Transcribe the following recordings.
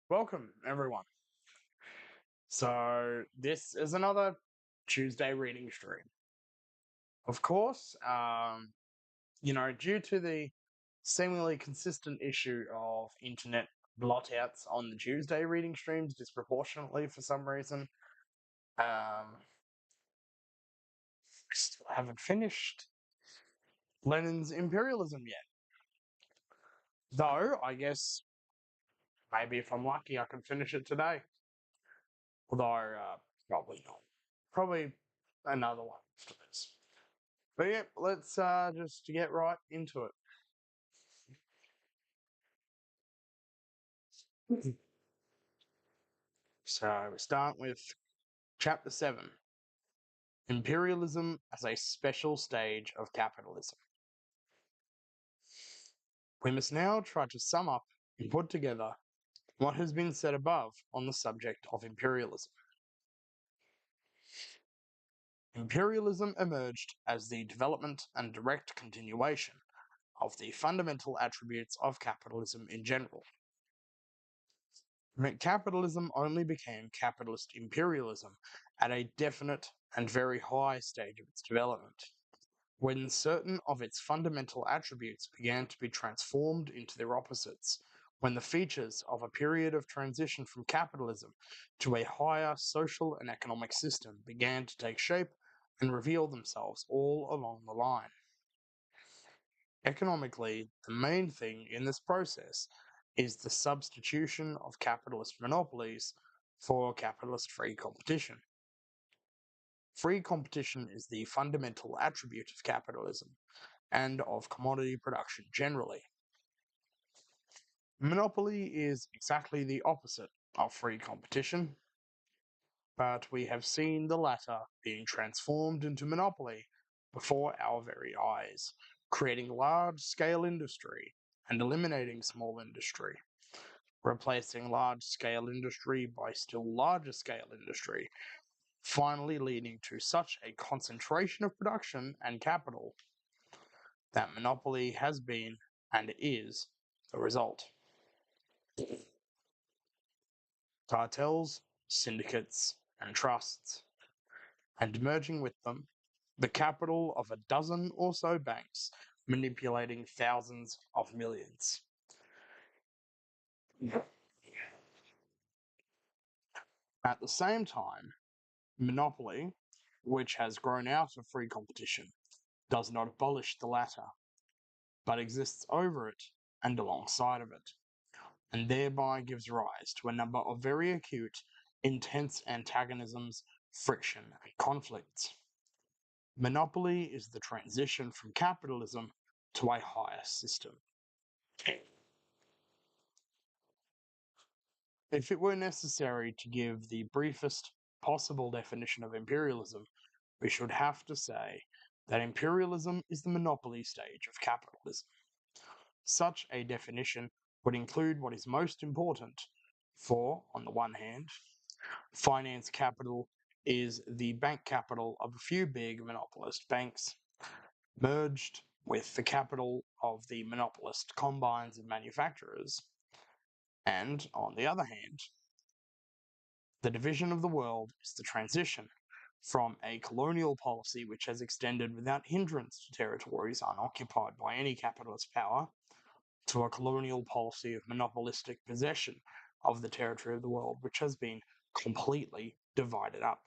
Welcome, everyone. So, this is another Tuesday reading stream. Of course, due to the seemingly consistent issue of internet blotouts on the Tuesday reading streams disproportionately for some reason, I still haven't finished Lenin's Imperialism yet. Though, I guess maybe if I'm lucky, I can finish it today. Although, probably not. Probably another one after this. But yeah, let's just get right into it. So we start with chapter 7, Imperialism as a Special Stage of Capitalism. We must now try to sum up and put together what has been said above on the subject of imperialism. Imperialism emerged as the development and direct continuation of the fundamental attributes of capitalism in general. Capitalism only became capitalist imperialism at a definite and very high stage of its development, when certain of its fundamental attributes began to be transformed into their opposites, when the features of a period of transition from capitalism to a higher social and economic system began to take shape and reveal themselves all along the line. Economically, the main thing in this process is the substitution of capitalist monopolies for capitalist free competition. Free competition is the fundamental attribute of capitalism and of commodity production generally. Monopoly is exactly the opposite of free competition, but we have seen the latter being transformed into monopoly before our very eyes, creating large-scale industry and eliminating small industry, replacing large-scale industry by still larger-scale industry, finally leading to such a concentration of production and capital that monopoly has been and is the result. Cartels, syndicates, and trusts, and merging with them the capital of a dozen or so banks manipulating thousands of millions. At the same time, monopoly, which has grown out of free competition, does not abolish the latter, but exists over it and alongside of it, and thereby gives rise to a number of very acute, intense antagonisms, friction, and conflicts. Monopoly is the transition from capitalism to a higher system. If it were necessary to give the briefest possible definition of imperialism, we should have to say that imperialism is the monopoly stage of capitalism. Such a definition would include what is most important, for, on the one hand, finance capital is the bank capital of a few big monopolist banks, merged with the capital of the monopolist combines and manufacturers, and, on the other hand, the division of the world is the transition from a colonial policy which has extended without hindrance to territories unoccupied by any capitalist power to a colonial policy of monopolistic possession of the territory of the world which has been completely divided up.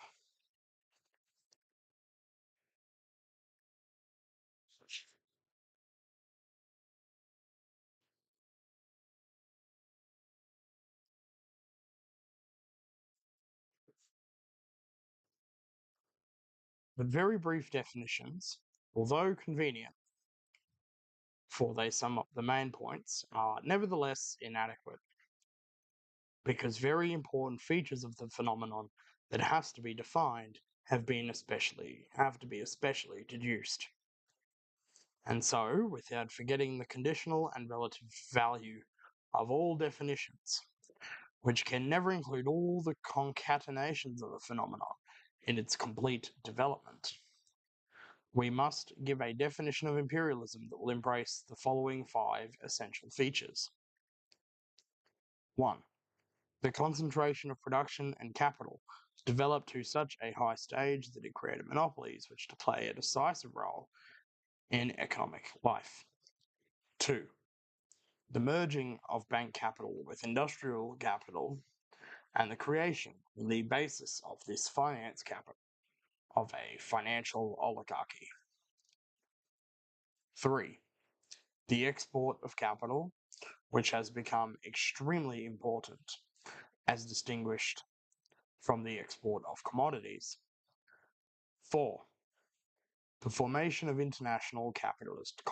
But very brief definitions, although convenient, for they sum up the main points, are nevertheless inadequate, because very important features of the phenomenon that has to be defined have to be especially deduced. And so, without forgetting the conditional and relative value of all definitions, which can never include all the concatenations of the phenomenon in its complete development, we must give a definition of imperialism that will embrace the following 5 essential features. 1. The concentration of production and capital developed to such a high stage that it created monopolies which to play a decisive role in economic life. 2. The merging of bank capital with industrial capital and the creation, the basis of this finance capital, of a financial oligarchy. 3. The export of capital, which has become extremely important as distinguished from the export of commodities. 4. The formation of international capitalist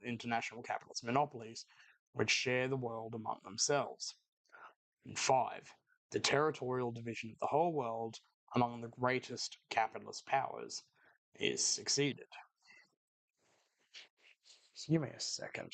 international capitalist monopolies which share the world among themselves. And 5. The territorial division of the whole world among the greatest capitalist powers is succeeded. Just give me a second.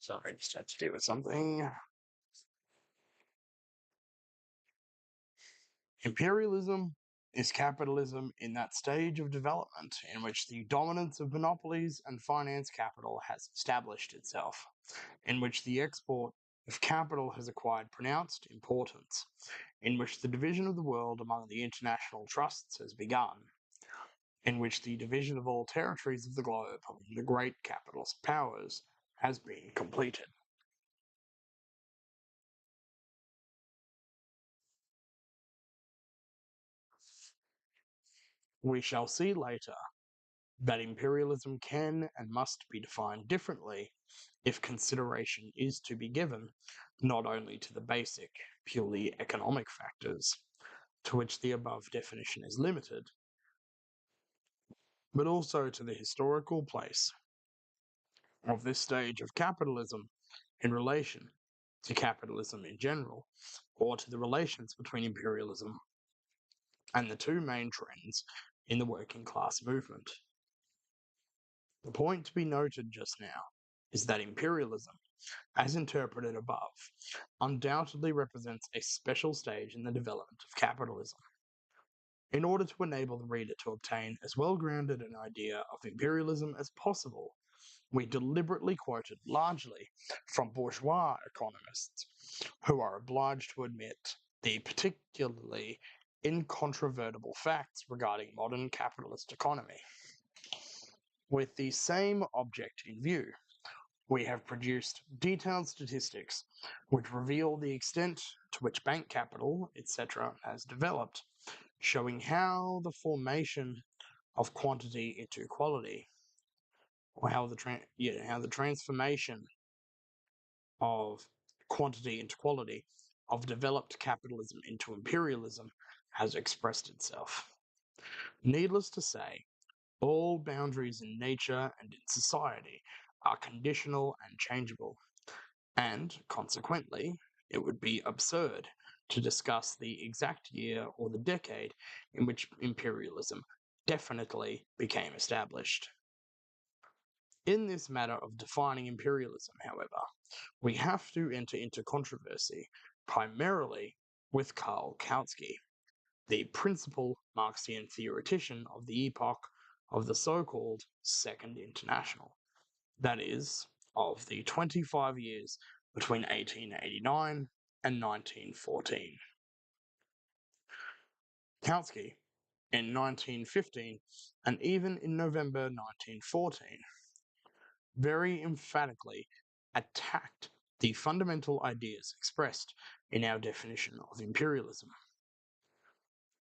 Sorry, just had to do with something. Imperialism is capitalism in that stage of development in which the dominance of monopolies and finance capital has established itself, in which the export of capital has acquired pronounced importance, in which the division of the world among the international trusts has begun, in which the division of all territories of the globe among the great capitalist powers has been completed. We shall see later that imperialism can and must be defined differently if consideration is to be given not only to the basic, purely economic factors to which the above definition is limited, but also to the historical place of this stage of capitalism in relation to capitalism in general, or to the relations between imperialism and the two main trends in the working class movement. The point to be noted just now is that imperialism, as interpreted above, undoubtedly represents a special stage in the development of capitalism. In order to enable the reader to obtain as well grounded an idea of imperialism as possible, we deliberately quoted largely from bourgeois economists, who are obliged to admit the particularly incontrovertible facts regarding modern capitalist economy. With the same object in view, we have produced detailed statistics which reveal the extent to which bank capital, etc., has developed, showing how the formation of quantity into quality, or how the transformation of quantity into quality of developed capitalism into imperialism has expressed itself. Needless to say, all boundaries in nature and in society are conditional and changeable, and consequently, it would be absurd to discuss the exact year or the decade in which imperialism definitely became established. In this matter of defining imperialism, however, we have to enter into controversy primarily with Karl Kautsky, the principal Marxian theoretician of the epoch of the so-called Second International, that is, of the 25 years between 1889 and 1914. Kautsky, in 1915 and even in November 1914, very emphatically attacked the fundamental ideas expressed in our definition of imperialism.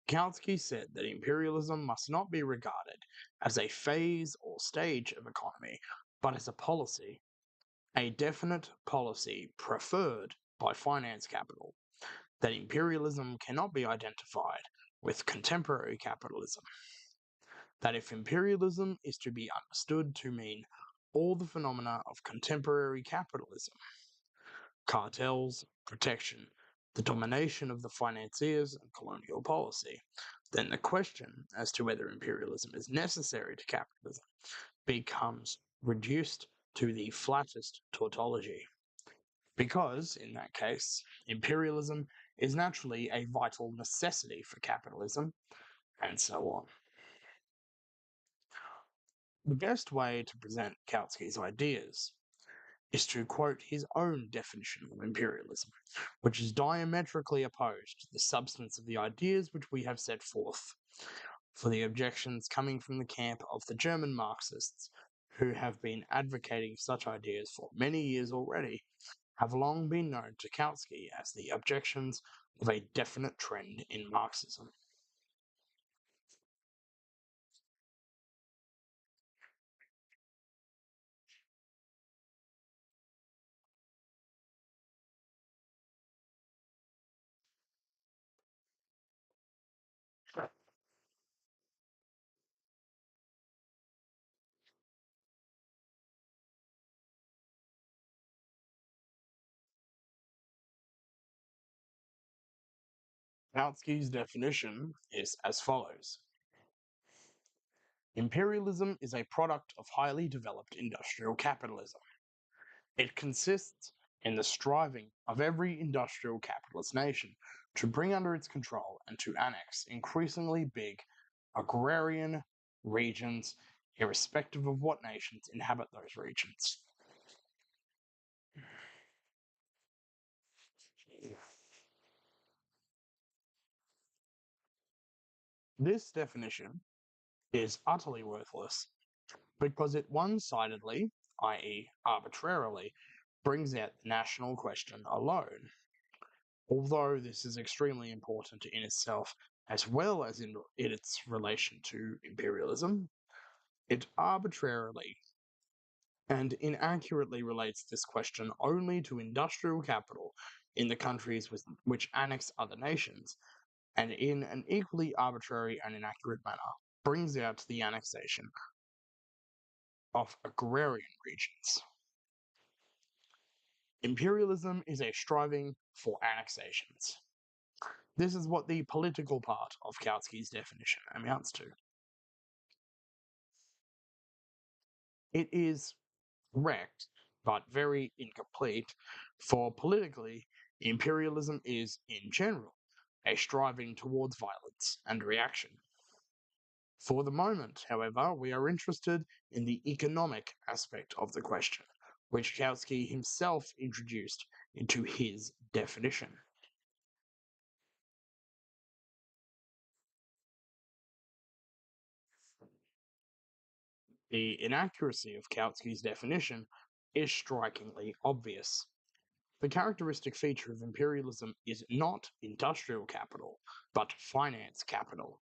Kautsky said that imperialism must not be regarded as a phase or stage of economy, but as a policy, a definite policy preferred by finance capital, that imperialism cannot be identified with contemporary capitalism, that if imperialism is to be understood to mean all the phenomena of contemporary capitalism, cartels, protection, the domination of the financiers, and colonial policy, then the question as to whether imperialism is necessary to capitalism becomes reduced to the flattest tautology. Because, in that case, imperialism is naturally a vital necessity for capitalism, and so on. The best way to present Kautsky's ideas is to quote his own definition of imperialism, which is diametrically opposed to the substance of the ideas which we have set forth. For the objections coming from the camp of the German Marxists, who have been advocating such ideas for many years already, have long been known to Kautsky as the objections of a definite trend in Marxism. Kautsky's definition is as follows. Imperialism is a product of highly developed industrial capitalism. It consists in the striving of every industrial capitalist nation to bring under its control and to annex increasingly big agrarian regions, irrespective of what nations inhabit those regions. This definition is utterly worthless because it one-sidedly, i.e. arbitrarily, brings out the national question alone. Although this is extremely important in itself as well as in its relation to imperialism, it arbitrarily and inaccurately relates this question only to industrial capital in the countries which annex other nations, and in an equally arbitrary and inaccurate manner brings out the annexation of agrarian regions. Imperialism is a striving for annexations. This is what the political part of Kautsky's definition amounts to. It is correct, but very incomplete, for politically, imperialism is, in general, a striving towards violence and reaction. For the moment, however, we are interested in the economic aspect of the question, which Kautsky himself introduced into his definition. The inaccuracy of Kautsky's definition is strikingly obvious. The characteristic feature of imperialism is not industrial capital, but finance capital.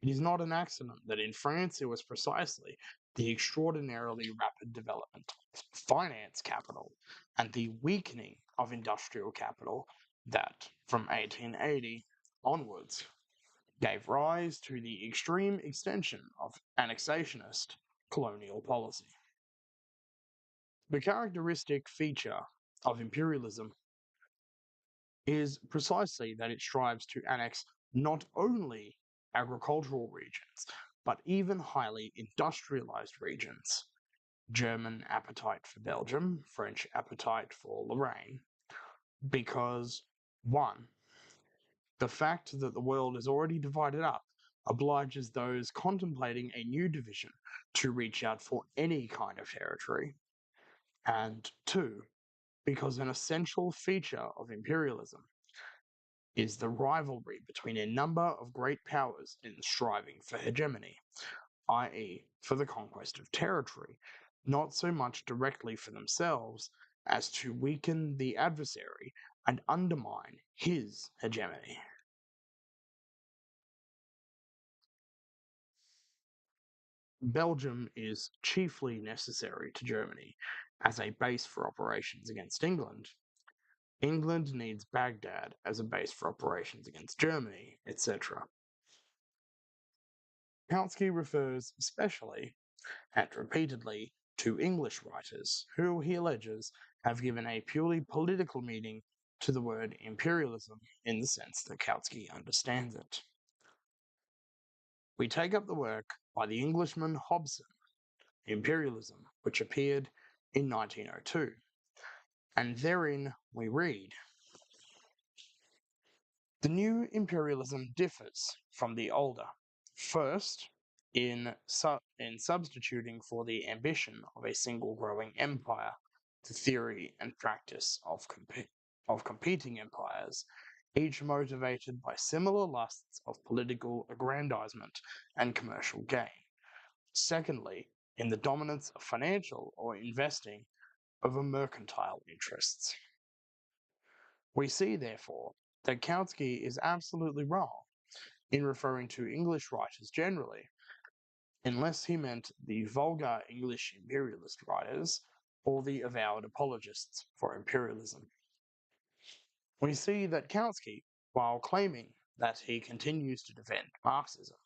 It is not an accident that in France it was precisely the extraordinarily rapid development of finance capital and the weakening of industrial capital that, from 1880 onwards, gave rise to the extreme extension of annexationist colonial policy. The characteristic feature of imperialism is precisely that it strives to annex not only agricultural regions, but even highly industrialized regions. German appetite for Belgium, French appetite for Lorraine, because 1. The fact that the world is already divided up obliges those contemplating a new division to reach out for any kind of territory, and 2. Because an essential feature of imperialism is the rivalry between a number of great powers in striving for hegemony, i.e., for the conquest of territory, not so much directly for themselves as to weaken the adversary and undermine his hegemony. Belgium is chiefly necessary to Germany as a base for operations against England, England needs Baghdad as a base for operations against Germany, etc. Kautsky refers especially and repeatedly to English writers who, he alleges, have given a purely political meaning to the word imperialism in the sense that Kautsky understands it. We take up the work by the Englishman Hobson, Imperialism, which appeared in 1902, and therein we read, "The new imperialism differs from the older. First, in substituting for the ambition of a single growing empire the theory and practice of competing empires, each motivated by similar lusts of political aggrandizement and commercial gain. Secondly, in the dominance of financial or investing over mercantile interests. We see, therefore, that Kautsky is absolutely wrong in referring to English writers generally, unless he meant the vulgar English imperialist writers or the avowed apologists for imperialism. We see that Kautsky, while claiming that he continues to defend Marxism,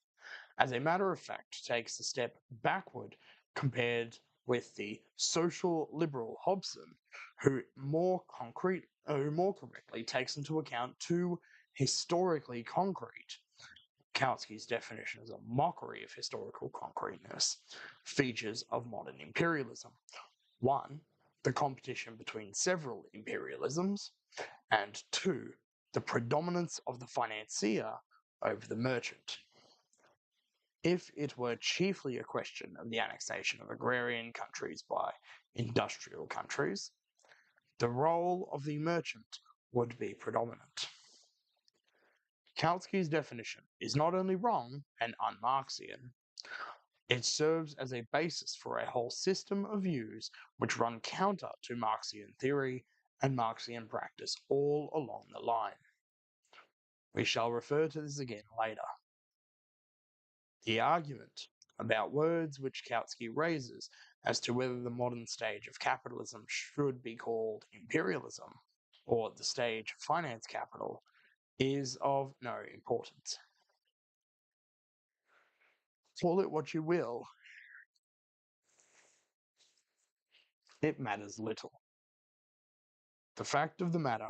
as a matter of fact takes a step backward compared with the social liberal Hobson, who more correctly takes into account two historically concrete, Kautsky's definition is a mockery of historical concreteness, features of modern imperialism. One, the competition between several imperialisms, and two, the predominance of the financier over the merchant. If it were chiefly a question of the annexation of agrarian countries by industrial countries, the role of the merchant would be predominant. Kautsky's definition is not only wrong and un-Marxian, it serves as a basis for a whole system of views which run counter to Marxian theory and Marxian practice all along the line. We shall refer to this again later. The argument about words which Kautsky raises as to whether the modern stage of capitalism should be called imperialism or the stage of finance capital is of no importance. Call it what you will, it matters little. The fact of the matter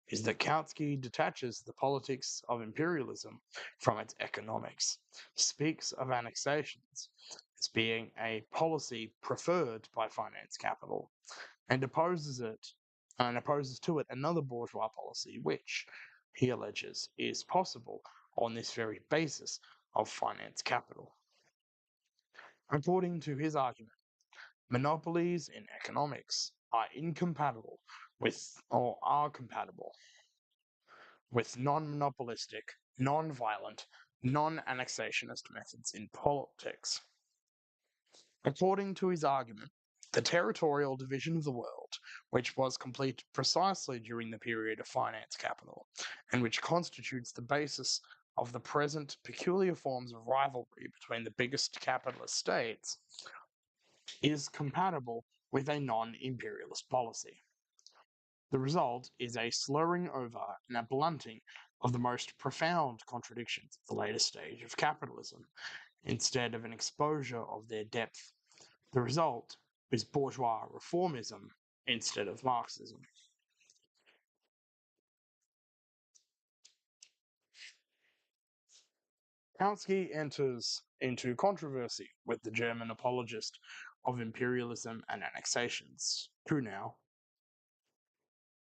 is that Kautsky detaches the politics of imperialism from its economics, speaks of annexations as being a policy preferred by finance capital, and opposes to it another bourgeois policy which, he alleges, is possible on this very basis of finance capital. According to his argument, monopolies in economics are incompatible with, or are compatible with non-monopolistic, non-violent, non-annexationist methods in politics. According to his argument, the territorial division of the world, which was completed precisely during the period of finance capital, and which constitutes the basis of the present peculiar forms of rivalry between the biggest capitalist states, is compatible with a non-imperialist policy. The result is a slurring over and a blunting of the most profound contradictions of the latest stage of capitalism, instead of an exposure of their depth. The result is bourgeois reformism instead of Marxism. Kautsky enters into controversy with the German apologist of imperialism and annexations,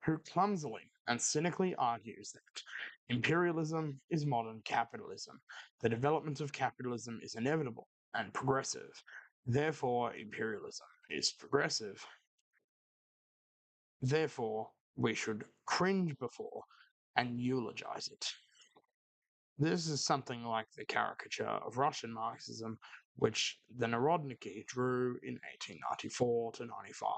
who clumsily and cynically argues that imperialism is modern capitalism. The development of capitalism is inevitable and progressive. Therefore, imperialism is progressive. Therefore, we should cringe before and eulogize it. This is something like the caricature of Russian Marxism, which the Narodniki drew in 1894 to 95.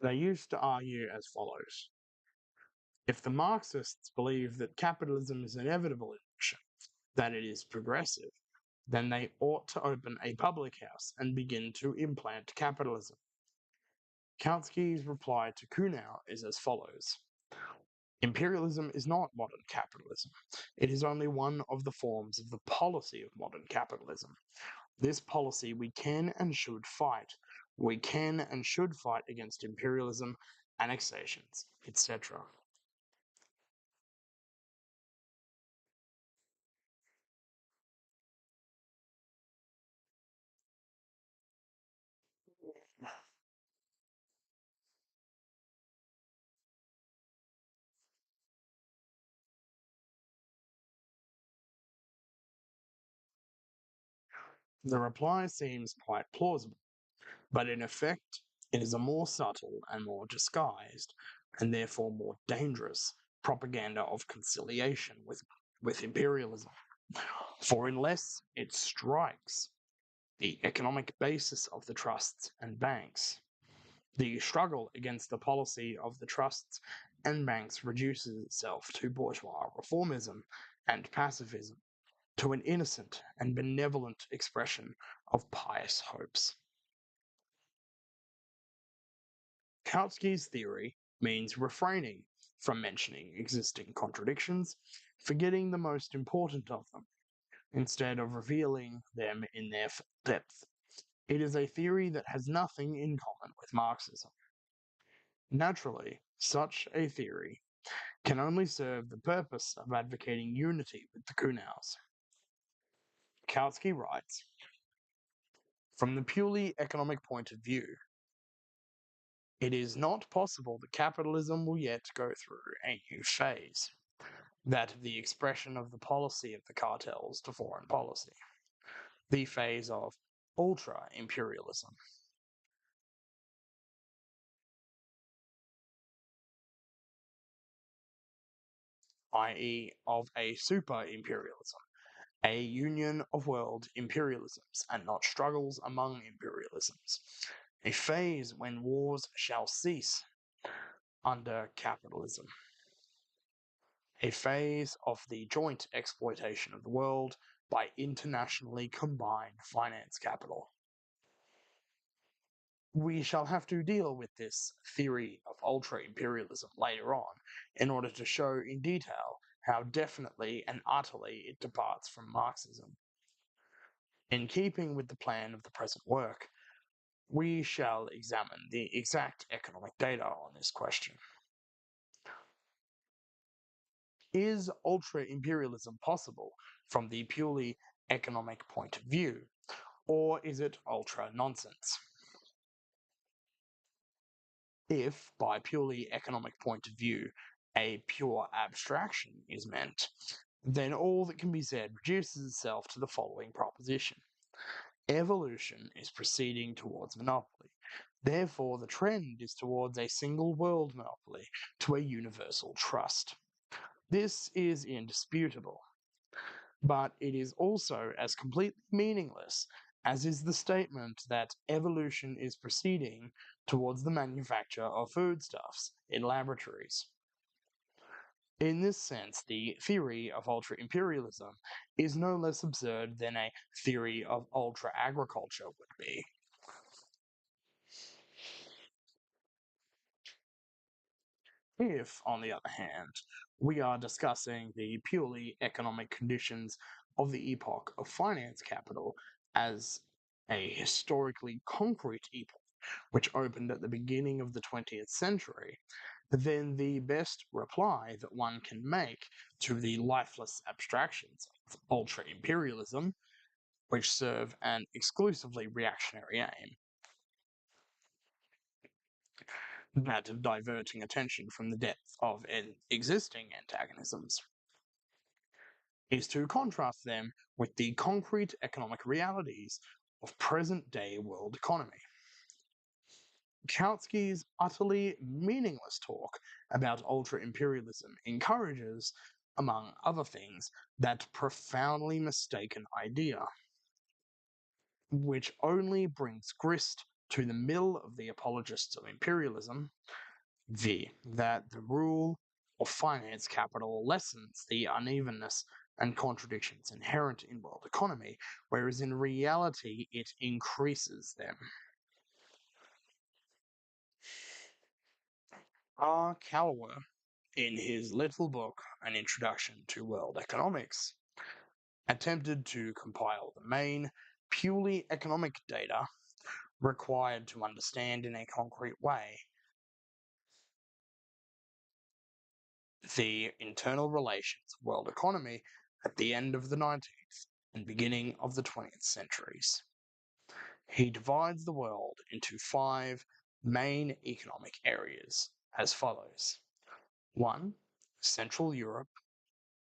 They used to argue as follows. If the Marxists believe that capitalism is inevitable in Russia, that it is progressive, then they ought to open a public house and begin to implant capitalism. Kautsky's reply to Kuhnau is as follows. Imperialism is not modern capitalism. It is only one of the forms of the policy of modern capitalism. This policy we can and should fight. We can and should fight against imperialism, annexations, etc. The reply seems quite plausible, but in effect, it is a more subtle and more disguised, and therefore more dangerous, propaganda of conciliation with imperialism. For unless it strikes the economic basis of the trusts and banks, the struggle against the policy of the trusts and banks reduces itself to bourgeois reformism and pacifism, to an innocent and benevolent expression of pious hopes. Kautsky's theory means refraining from mentioning existing contradictions, forgetting the most important of them, instead of revealing them in their depth. It is a theory that has nothing in common with Marxism. Naturally, such a theory can only serve the purpose of advocating unity with the Kunaus. Kautsky writes, from the purely economic point of view, it is not possible that capitalism will yet go through a new phase, that of the expression of the policy of the cartels to foreign policy, the phase of ultra-imperialism, i.e. of a super-imperialism, a union of world imperialisms and not struggles among imperialisms, a phase when wars shall cease under capitalism, a phase of the joint exploitation of the world by internationally combined finance capital. We shall have to deal with this theory of ultra-imperialism later on in order to show in detail how definitely and utterly it departs from Marxism. In keeping with the plan of the present work, we shall examine the exact economic data on this question. Is ultra-imperialism possible from the purely economic point of view, or is it ultra-nonsense? If, by purely economic point of view, a pure abstraction is meant, then all that can be said reduces itself to the following proposition. Evolution is proceeding towards monopoly. Therefore, the trend is towards a single world monopoly, to a universal trust. This is indisputable, but it is also as completely meaningless as is the statement that evolution is proceeding towards the manufacture of foodstuffs in laboratories. In this sense, the theory of ultra-imperialism is no less absurd than a theory of ultra-agriculture would be. If, on the other hand, we are discussing the purely economic conditions of the epoch of finance capital as a historically concrete epoch which opened at the beginning of the 20th century, then the best reply that one can make to the lifeless abstractions of ultra-imperialism, which serve an exclusively reactionary aim, that of diverting attention from the depth of existing antagonisms, is to contrast them with the concrete economic realities of present-day world economy. Kautsky's utterly meaningless talk about ultra-imperialism encourages, among other things, that profoundly mistaken idea, which only brings grist to the mill of the apologists of imperialism, that the rule of finance capital lessens the unevenness and contradictions inherent in world economy, whereas in reality it increases them. R. Calloway, in his little book An Introduction to World Economics, attempted to compile the main, purely economic data required to understand in a concrete way the internal relations of world economy at the end of the 19th and beginning of the 20th centuries. He divides the world into 5 main economic areas as follows. 1. Central Europe,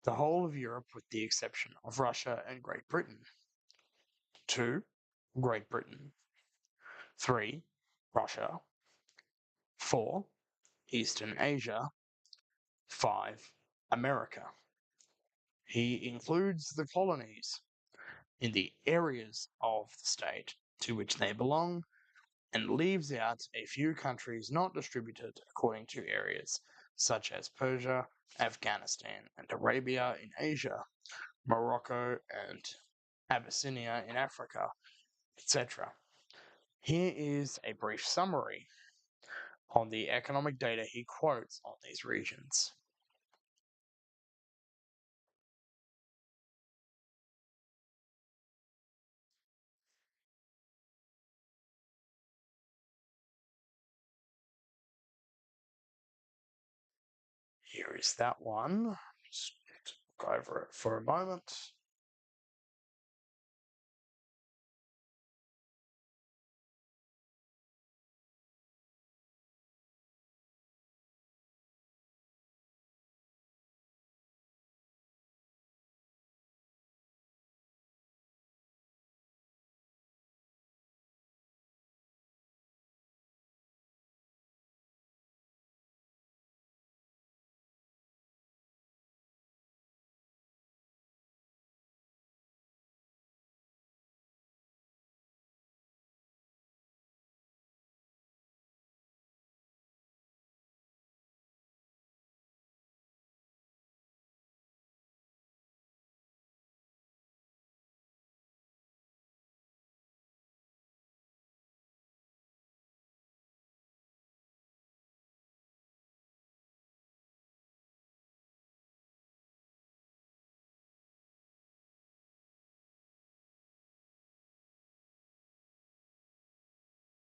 the whole of Europe with the exception of Russia and Great Britain. 2. Great Britain. 3. Russia. 4. Eastern Asia. 5. America. He includes the colonies in the areas of the state to which they belong and leaves out a few countries not distributed according to areas, such as Persia, Afghanistan, and Arabia in Asia, Morocco and Abyssinia in Africa, etc. Here is a brief summary on the economic data he quotes on these regions. Here is that one. Just go over it for a moment.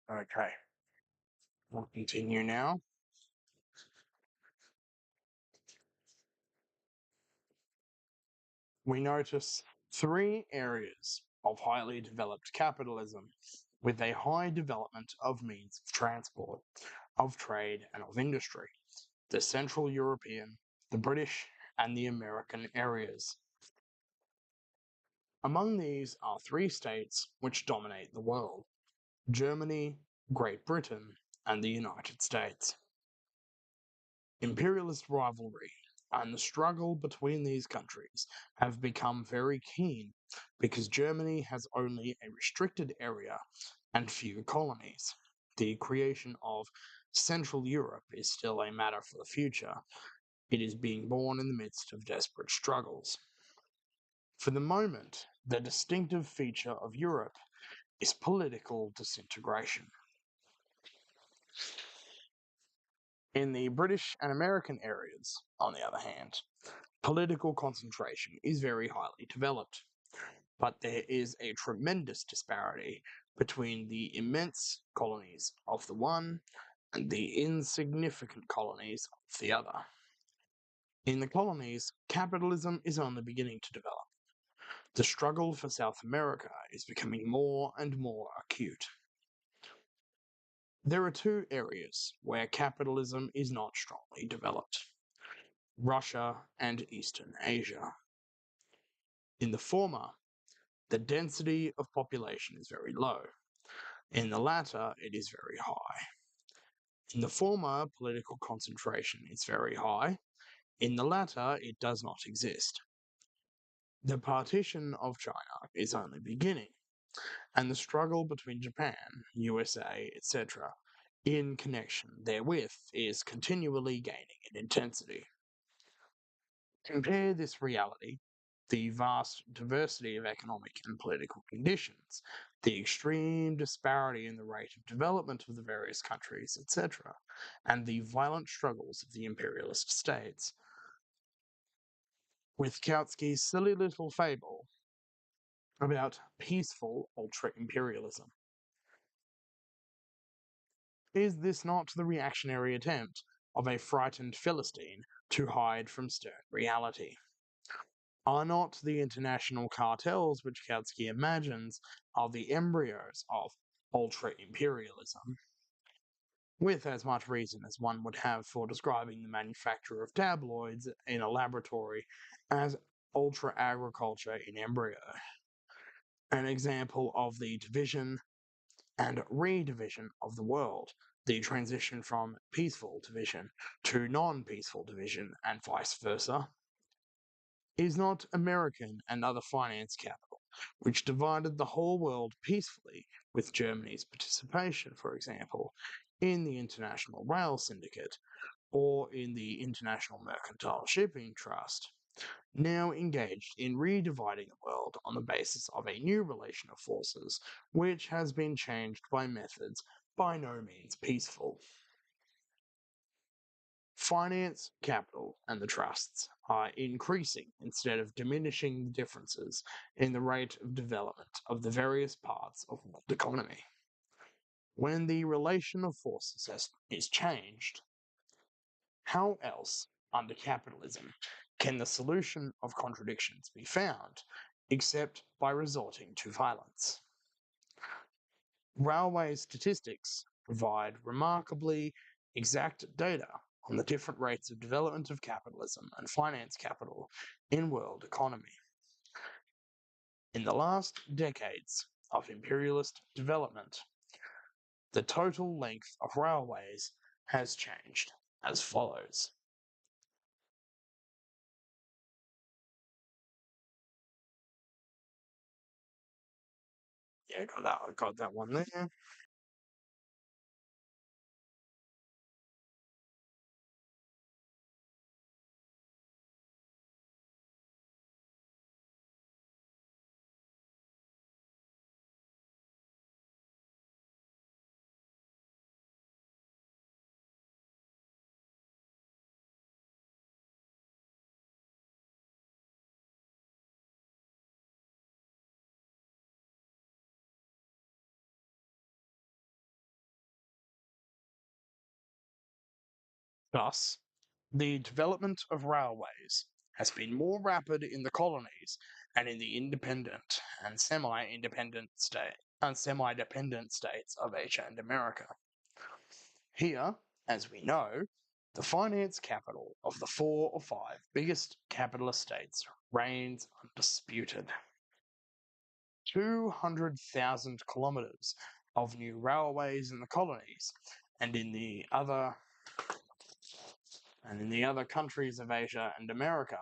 Okay, we'll continue now. We notice 3 areas of highly developed capitalism with a high development of means of transport, of trade, and of industry: the Central European, the British, and the American areas. Among these are 3 states which dominate the world: Germany, Great Britain, and the United States. Imperialist rivalry and the struggle between these countries have become very keen because Germany has only a restricted area and few colonies. The creation of Central Europe is still a matter for the future. It is being born in the midst of desperate struggles. For the moment, the distinctive feature of Europe is political disintegration. In the British and American areas, on the other hand, political concentration is very highly developed, but there is a tremendous disparity between the immense colonies of the one and the insignificant colonies of the other. In the colonies, capitalism is only beginning to develop. The struggle for South America is becoming more and more acute. There are 2 areas where capitalism is not strongly developed: Russia and Eastern Asia. In the former, the density of population is very low. In the latter, it is very high. In the former, political concentration is very high. In the latter, it does not exist. The partition of China is only beginning, and the struggle between Japan, USA, etc., in connection therewith is continually gaining in intensity. Compare this reality the vast diversity of economic and political conditions, the extreme disparity in the rate of development of the various countries, etc., and the violent struggles of the imperialist states. With Kautsky's silly little fable about peaceful ultra imperialism. Is this not the reactionary attempt of a frightened Philistine to hide from stern reality? Are not the international cartels which Kautsky imagines are the embryos of ultra imperialism? With as much reason as one would have for describing the manufacture of tabloids in a laboratory as ultra agriculture in embryo, an example of the division and redivision of the world, the transition from peaceful division to non peaceful division, and vice versa, is not American and other finance capital, which divided the whole world peacefully, with Germany's participation, for example, in the International Rail Syndicate or in the International Mercantile Shipping Trust, now engaged in redividing the world on the basis of a new relation of forces, which has been changed by methods by no means peaceful. Finance, capital, and the trusts are increasing instead of diminishing the differences in the rate of development of the various parts of world economy. When the relation of forces is changed, how else, under capitalism, can the solution of contradictions be found except by resorting to violence? Railway statistics provide remarkably exact data on the different rates of development of capitalism and finance capital in world economy. In the last decades of imperialist development, the total length of railways has changed as follows. Yeah, got that one there. Thus, the development of railways has been more rapid in the colonies and in the independent and semi-dependent states of Asia and America. Here, as we know, the finance capital of the 4 or 5 biggest capitalist states reigns undisputed. 200,000 kilometers of new railways in the colonies and in the other countries of Asia and America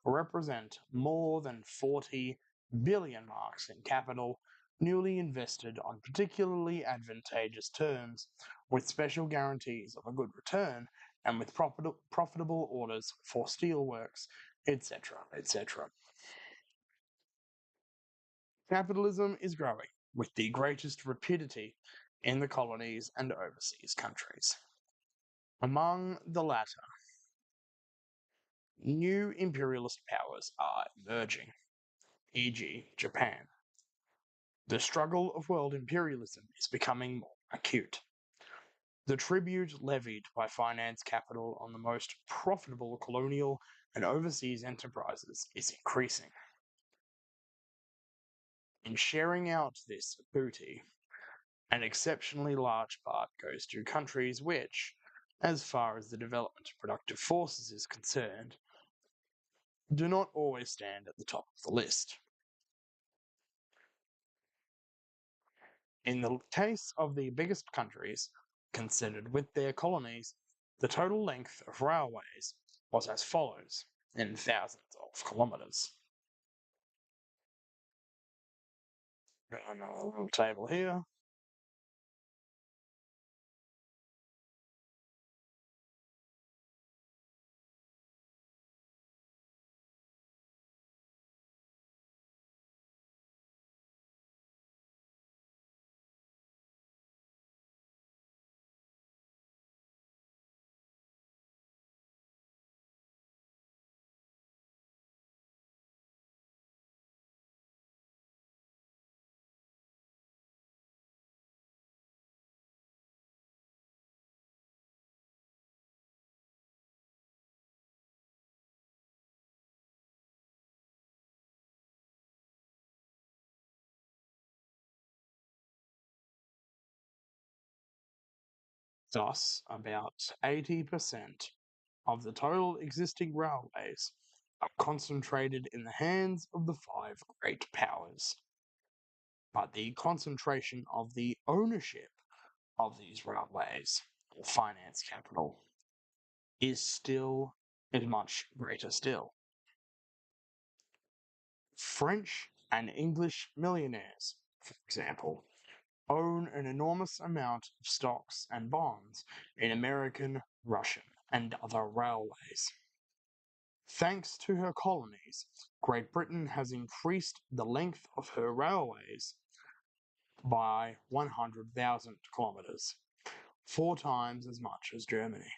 represent more than 40 billion marks in capital newly invested on particularly advantageous terms, with special guarantees of a good return and with profitable orders for steelworks, etc., etc. Capitalism is growing with the greatest rapidity in the colonies and overseas countries. Among the latter, new imperialist powers are emerging, e.g., Japan. The struggle of world imperialism is becoming more acute. The tribute levied by finance capital on the most profitable colonial and overseas enterprises is increasing. In sharing out this booty, an exceptionally large part goes to countries which, as far as the development of productive forces is concerned, do not always stand at the top of the list. In the case of the biggest countries, considered with their colonies, the total length of railways was as follows in thousands of kilometres. Got another little table here. Thus, about 80% of the total existing railways are concentrated in the hands of the five great powers. But the concentration of the ownership of these railways, or finance capital, is much greater still. French and English millionaires, for example, own an enormous amount of stocks and bonds in American, Russian, and other railways. Thanks to her colonies, Great Britain has increased the length of her railways by 100,000 kilometres, 4 times as much as Germany.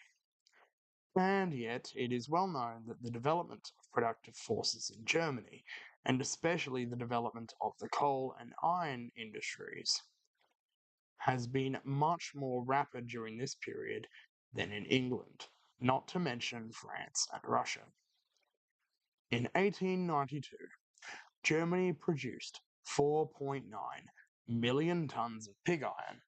And yet, it is well known that the development of productive forces in Germany, and especially the development of the coal and iron industries, has been much more rapid during this period than in England, not to mention France and Russia. In 1892, Germany produced 4.9 million tons of pig iron,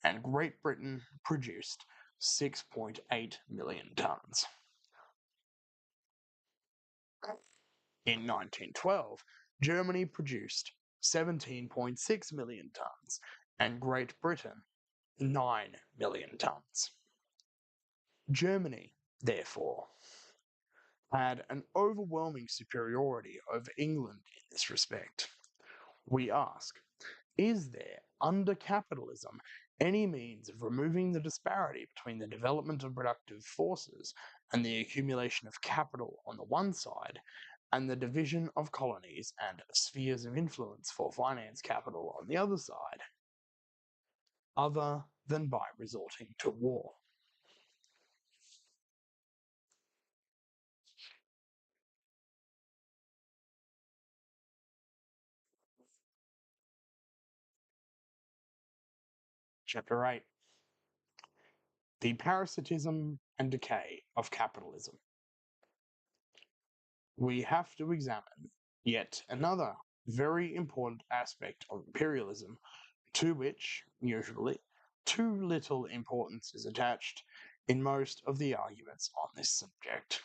and Great Britain produced 6.8 million tons. In 1912, Germany produced 17.6 million tons, and Great Britain 9 million tons. Germany, therefore, had an overwhelming superiority over England in this respect. We ask, is there, under capitalism, any means of removing the disparity between the development of productive forces and the accumulation of capital on the one side, and the division of colonies and spheres of influence for finance capital on the other side, other than by resorting to war? Chapter 8: The Parasitism and Decay of Capitalism. We have to examine yet another very important aspect of imperialism, to which, usually, too little importance is attached in most of the arguments on this subject.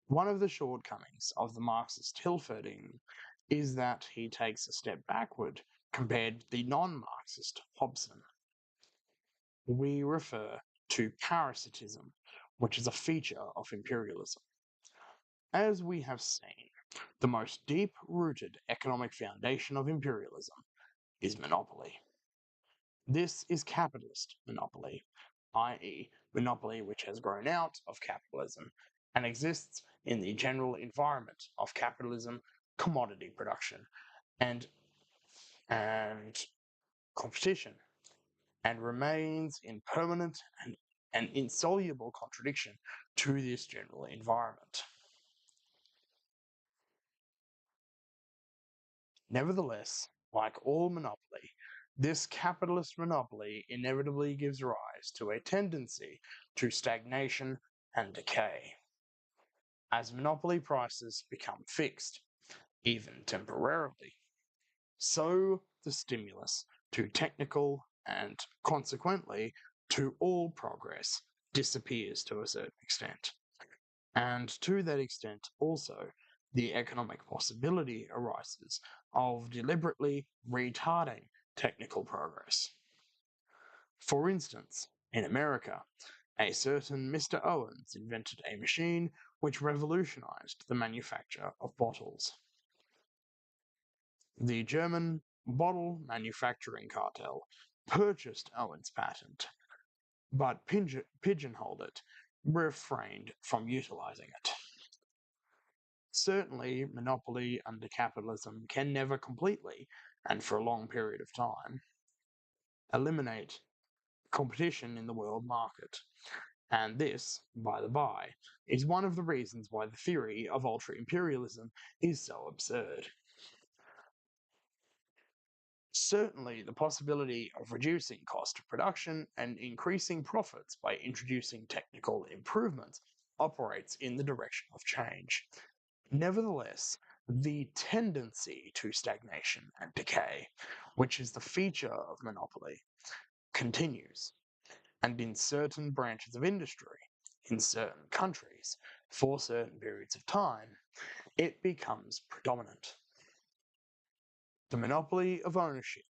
One of the shortcomings of the Marxist Hilferding is that he takes a step backward compared to the non-Marxist Hobson. We refer to parasitism, which is a feature of imperialism. As we have seen, the most deep-rooted economic foundation of imperialism is monopoly. This is capitalist monopoly, i.e., monopoly which has grown out of capitalism and exists in the general environment of capitalism, commodity production, and competition, and remains in permanent and insoluble contradiction to this general environment. Nevertheless, like all monopoly, this capitalist monopoly inevitably gives rise to a tendency to stagnation and decay. As monopoly prices become fixed, even temporarily, so the stimulus to technical and consequently to all progress disappears to a certain extent. And to that extent also, the economic possibility arises of deliberately retarding technical progress. For instance, in America, a certain Mr. Owens invented a machine which revolutionized the manufacture of bottles. The German bottle manufacturing cartel purchased Owens' patent, but pigeonholed it, refrained from utilizing it. Certainly, monopoly under capitalism can never completely, and for a long period of time, eliminate competition in the world market. And this, by the by, is one of the reasons why the theory of ultra-imperialism is so absurd. Certainly, the possibility of reducing cost of production and increasing profits by introducing technical improvements operates in the direction of change. Nevertheless, the tendency to stagnation and decay, which is the feature of monopoly, continues. and in certain branches of industry, in certain countries, for certain periods of time, it becomes predominant. The monopoly of ownership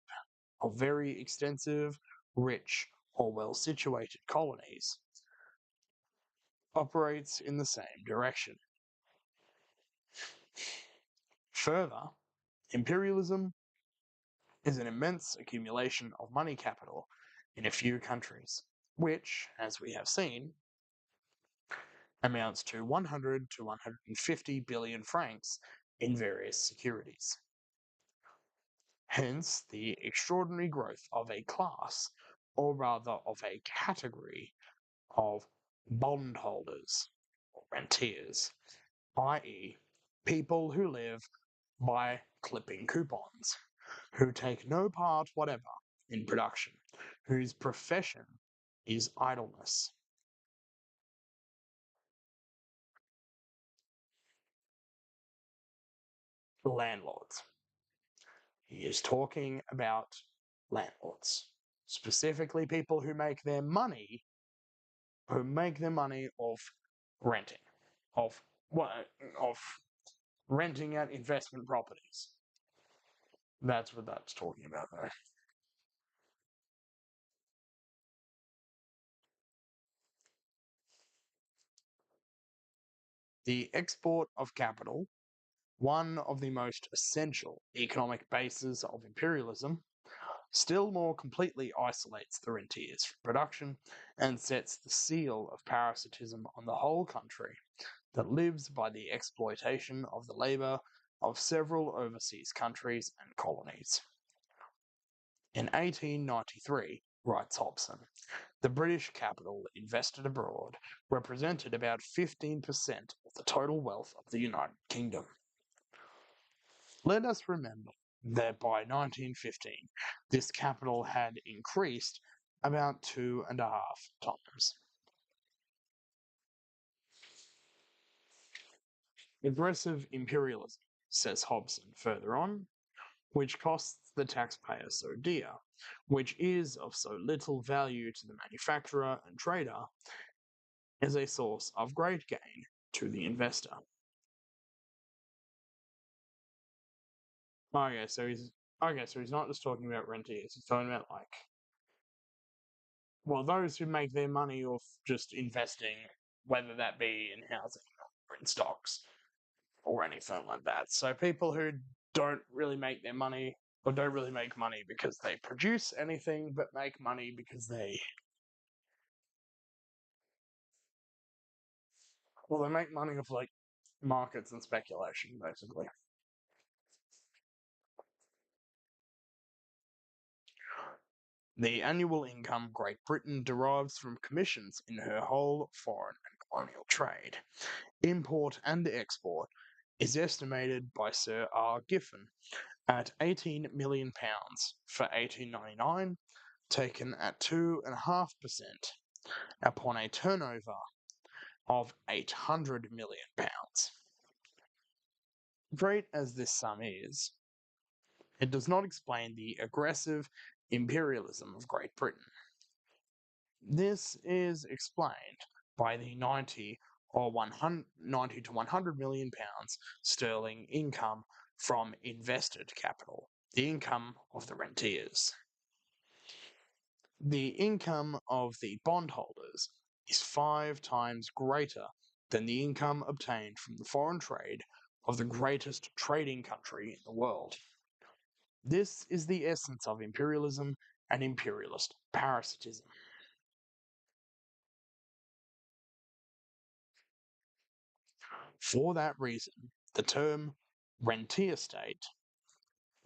of very extensive, rich, or well-situated colonies operates in the same direction. Further, imperialism is an immense accumulation of money capital in a few countries, which, as we have seen, amounts to 100 to 150 billion francs in various securities. Hence, the extraordinary growth of a class, or rather of a category, of bondholders or rentiers, i.e., people who live by clipping coupons, who take no part whatever in production, whose profession is idleness. Landlords. He is talking about landlords, specifically people who make their money off renting, of of renting out investment properties. That's what that's talking about, though. The export of capital, one of the most essential economic bases of imperialism, still more completely isolates the rentiers from production and sets the seal of parasitism on the whole country that lives by the exploitation of the labour of several overseas countries and colonies. In 1893, writes Hobson, the British capital invested abroad represented about 15% of the total wealth of the United Kingdom. Let us remember that by 1915, this capital had increased about 2.5 times. Aggressive imperialism, says Hobson further on, which costs the taxpayer so dear, which is of so little value to the manufacturer and trader, is a source of great gain to the investor. So he's not just talking about rentiers, he's talking about those who make their money off just investing, whether that be in housing or in stocks or anything like that. So people who don't really make their money or don't really make money because they produce anything, but make money because they make money off markets and speculation, basically. The annual income Great Britain derives from commissions in her whole foreign and colonial trade, import and export, is estimated by Sir R. Giffen at £18 million for 1899, taken at 2.5% upon a turnover of £800 million. Great as this sum is, it does not explain the aggressive imperialism of Great Britain. This is explained by the 90 or 90 to 100 million pounds sterling income from invested capital, the income of the rentiers. The income of the bondholders is 5 times greater than the income obtained from the foreign trade of the greatest trading country in the world. This is the essence of imperialism and imperialist parasitism. For that reason, the term rentier state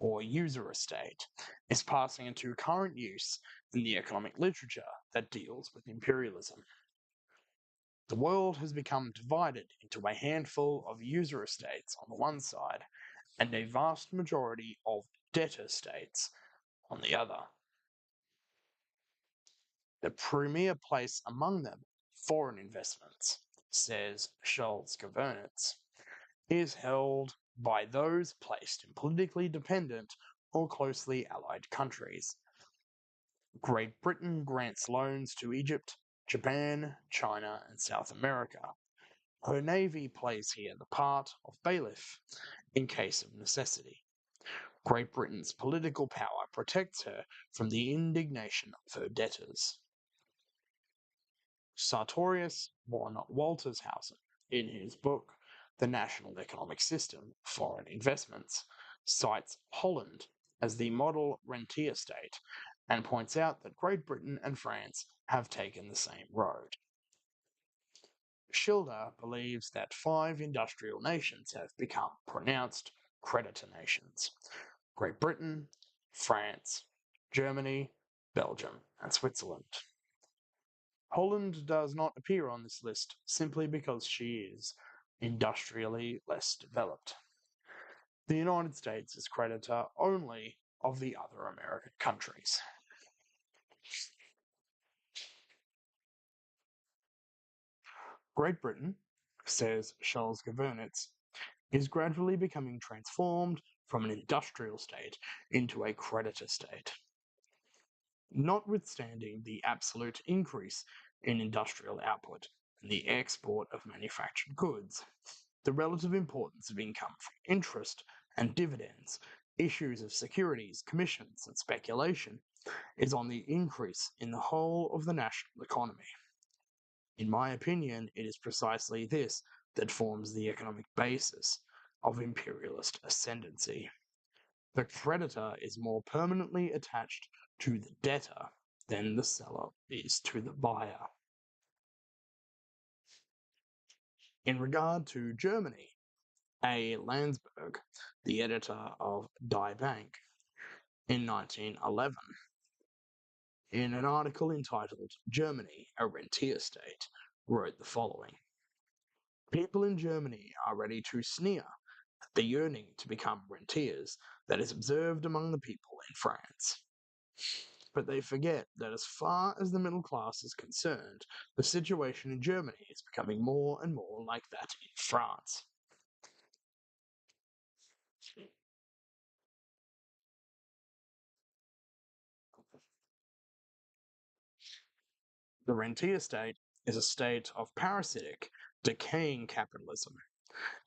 or usurer state is passing into current use in the economic literature that deals with imperialism. The world has become divided into a handful of usurer states on the one side and a vast majority of debtor states on the other. The premier place among them, foreign investments, says Charles Governance, is held by those placed in politically dependent or closely allied countries. Great Britain grants loans to Egypt, Japan, China, and South America. Her navy plays here the part of bailiff in case of necessity. Great Britain's political power protects her from the indignation of her debtors. Sartorius von Waltershausen, in his book The National Economic System, Foreign Investments, cites Holland as the model rentier state and points out that Great Britain and France have taken the same road. Schilder believes that 5 industrial nations have become pronounced creditor nations: Great Britain, France, Germany, Belgium, and Switzerland. Holland does not appear on this list simply because she is industrially less developed. The United States is creditor only of the other American countries. Great Britain, says Charles Gavernitz, is gradually becoming transformed from an industrial state into a creditor state. Notwithstanding the absolute increase in industrial output and the export of manufactured goods, the relative importance of income from interest and dividends, issues of securities, commissions, and speculation is on the increase in the whole of the national economy. In my opinion, it is precisely this that forms the economic basis of imperialist ascendancy. The creditor is more permanently attached to the debtor than the seller is to the buyer. In regard to Germany, A. Landsberg, the editor of Die Bank, in 1911, in an article entitled Germany, a Rentier State, wrote the following: People in Germany are ready to sneer at the yearning to become rentiers that is observed among the people in France. But they forget that as far as the middle class is concerned, the situation in Germany is becoming more and more like that in France. The rentier state is a state of parasitic, decaying capitalism,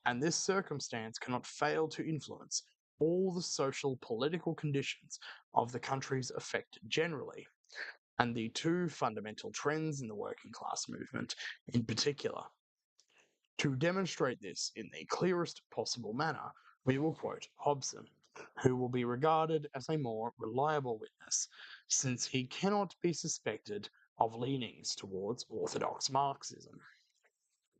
and this circumstance cannot fail to influence all the social political conditions of the countries affected generally, and the 2 fundamental trends in the working class movement in particular. To demonstrate this in the clearest possible manner, we will quote Hobson, who will be regarded as a more reliable witness, since he cannot be suspected of leanings towards orthodox Marxism.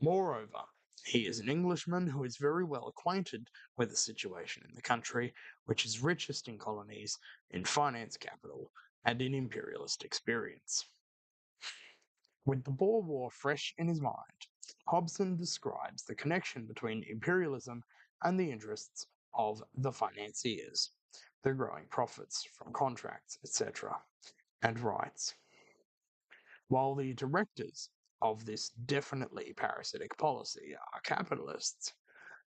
Moreover, he is an Englishman who is very well acquainted with the situation in the country, which is richest in colonies, in finance capital, and in imperialist experience. With the Boer War fresh in his mind, Hobson describes the connection between imperialism and the interests of the financiers, the growing profits from contracts, etc., and writes, while the directors of this definitely parasitic policy are capitalists,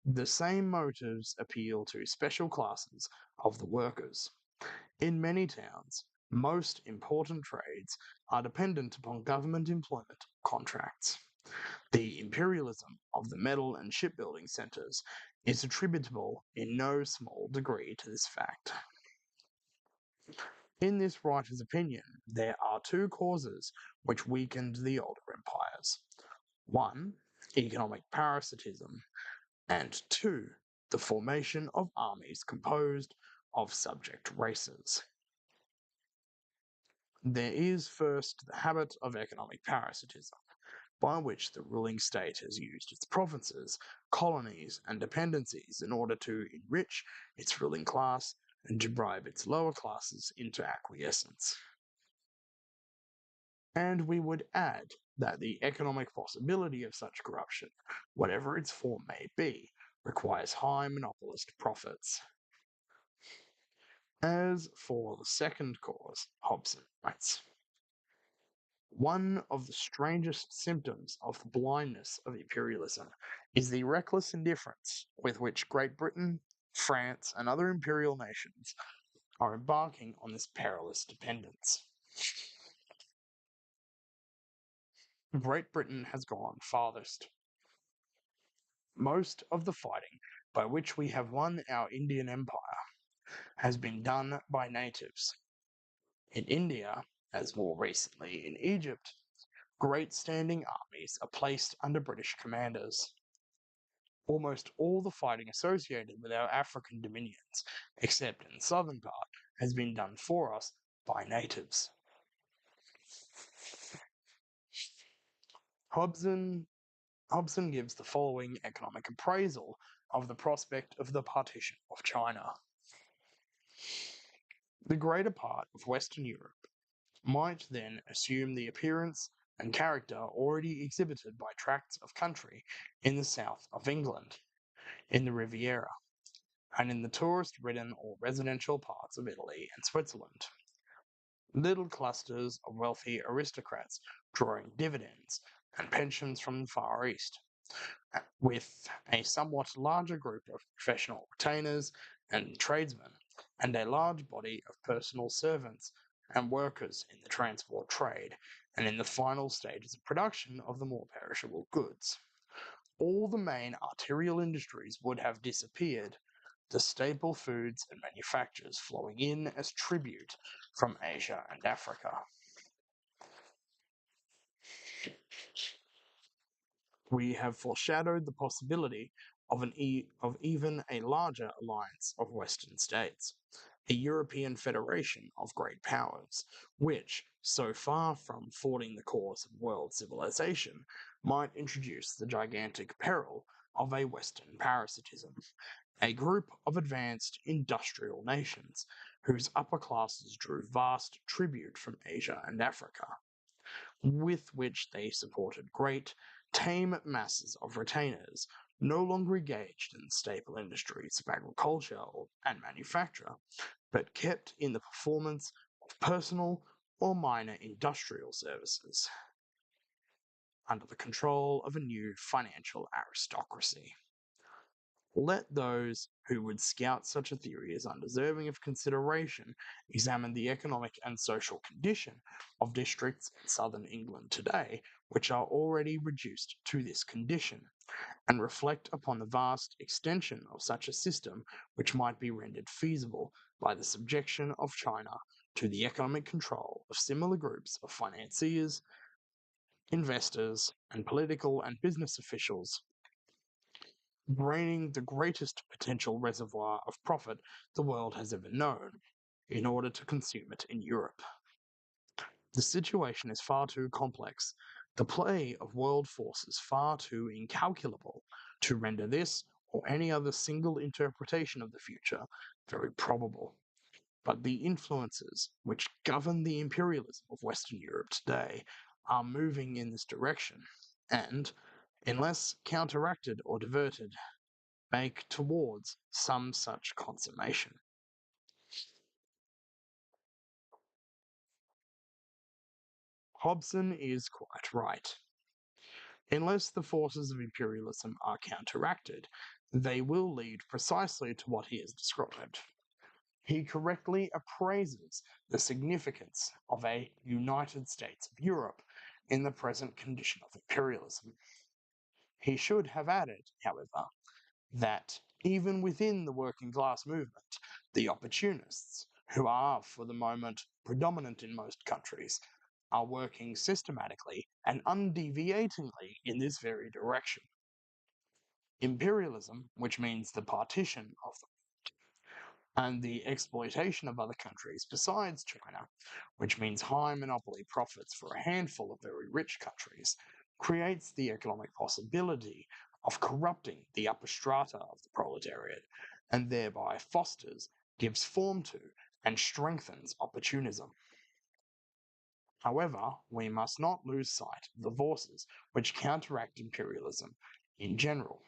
the same motives appeal to special classes of the workers. In many towns, most important trades are dependent upon government employment contracts. The imperialism of the metal and shipbuilding centres is attributable in no small degree to this fact. In this writer's opinion, there are 2 causes which weakened the older empires. 1. Economic parasitism, and 2. The formation of armies composed of subject races. There is first the habit of economic parasitism, by which the ruling state has used its provinces, colonies, and dependencies in order to enrich its ruling class and to bribe its lower classes into acquiescence. And we would add that the economic possibility of such corruption, whatever its form may be, requires high monopolist profits. As for the second cause, Hobson writes, one of the strangest symptoms of the blindness of imperialism is the reckless indifference with which Great Britain, France, and other imperial nations are embarking on this perilous dependence. Great Britain has gone farthest. Most of the fighting by which we have won our Indian Empire has been done by natives. In India, as more recently in Egypt, great standing armies are placed under British commanders. Almost all the fighting associated with our African dominions, except in the southern part, has been done for us by natives. Hobson, Hobson gives the following economic appraisal of the prospect of the partition of China. The greater part of Western Europe might then assume the appearance and character already exhibited by tracts of country in the south of England, in the Riviera, and in the tourist-ridden or residential parts of Italy and Switzerland. Little clusters of wealthy aristocrats drawing dividends and pensions from the Far East, with a somewhat larger group of professional retainers and tradesmen, and a large body of personal servants and workers in the transport trade and in the final stages of production of the more perishable goods. All the main arterial industries would have disappeared, the staple foods and manufactures flowing in as tribute from Asia and Africa. We have foreshadowed the possibility of even a larger alliance of Western states, a European federation of great powers, which, so far from fording the course of world civilization, might introduce the gigantic peril of a Western parasitism, a group of advanced industrial nations whose upper classes drew vast tribute from Asia and Africa, with which they supported great, tame masses of retainers no longer engaged in staple industries of agriculture and manufacture, but kept in the performance of personal or minor industrial services under the control of a new financial aristocracy. Let those who would scout such a theory as undeserving of consideration examine the economic and social condition of districts in southern England today which are already reduced to this condition, and reflect upon the vast extension of such a system which might be rendered feasible by the subjection of China to the economic control of similar groups of financiers, investors, and political and business officials, draining the greatest potential reservoir of profit the world has ever known, in order to consume it in Europe. The situation is far too complex, the play of world forces far too incalculable, to render this or any other single interpretation of the future very probable. But the influences which govern the imperialism of Western Europe today are moving in this direction, and, unless counteracted or diverted, make towards some such consummation. Hobson is quite right. Unless the forces of imperialism are counteracted, they will lead precisely to what he has described. He correctly appraises the significance of a United States of Europe in the present condition of imperialism. He should have added, however, that even within the working class movement, the opportunists, who are for the moment predominant in most countries, are working systematically and undeviatingly in this very direction. Imperialism, which means the partition of the and the exploitation of other countries besides China, which means high monopoly profits for a handful of very rich countries, creates the economic possibility of corrupting the upper strata of the proletariat, and thereby fosters, gives form to, and strengthens opportunism. However, we must not lose sight of the forces which counteract imperialism in general,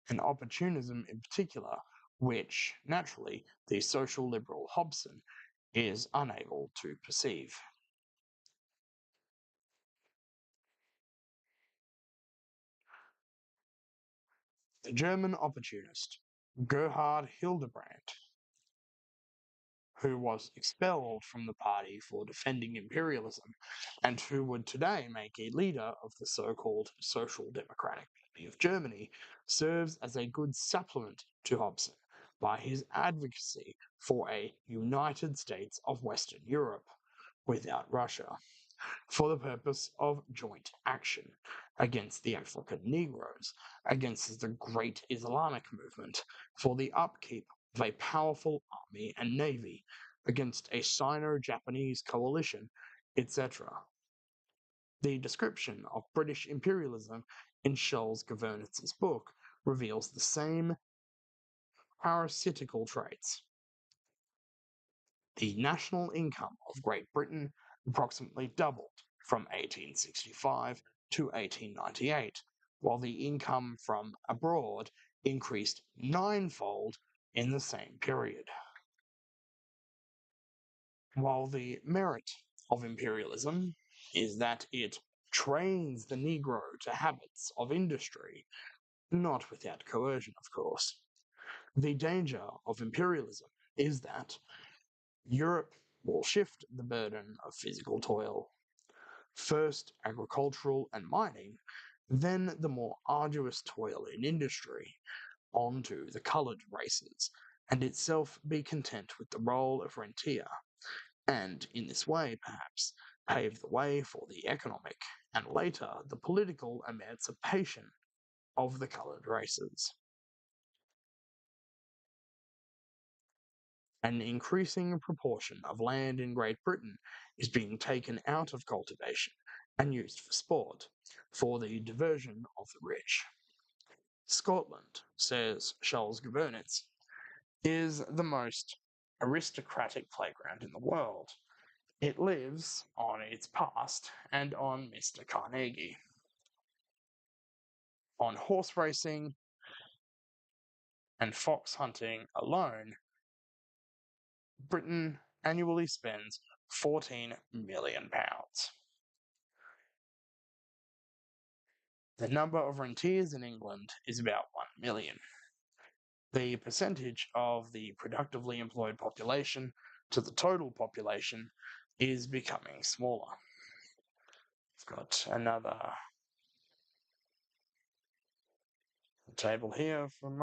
and opportunism in particular, which, naturally, the social liberal Hobson is unable to perceive. The German opportunist, Gerhard Hildebrandt, who was expelled from the party for defending imperialism, and who would today make a leader of the so-called Social Democratic Party of Germany, serves as a good supplement to Hobson by his advocacy for a United States of Western Europe without Russia, for the purpose of joint action against the African Negroes, against the great Islamic movement, for the upkeep of a powerful army and navy, against a Sino-Japanese coalition, etc. The description of British imperialism in Scholes-Governitz's book reveals the same parasitical traits. The national income of Great Britain approximately doubled from 1865 to 1898, while the income from abroad increased ninefold in the same period. While the merit of imperialism is that it trains the Negro to habits of industry, not without coercion, of course, the danger of imperialism is that Europe will shift the burden of physical toil, first agricultural and mining, then the more arduous toil in industry, onto the coloured races, and itself be content with the role of rentier, and in this way, perhaps, pave the way for the economic and later the political emancipation of the coloured races. An increasing proportion of land in Great Britain is being taken out of cultivation and used for sport, for the diversion of the rich. Scotland, says Scholes-Governitz, is the most aristocratic playground in the world. It lives on its past and on Mr. Carnegie. On horse racing and fox hunting alone, Britain annually spends £14 million. The number of rentiers in England is about 1 million. The percentage of the productively employed population to the total population is becoming smaller. I've got another table here from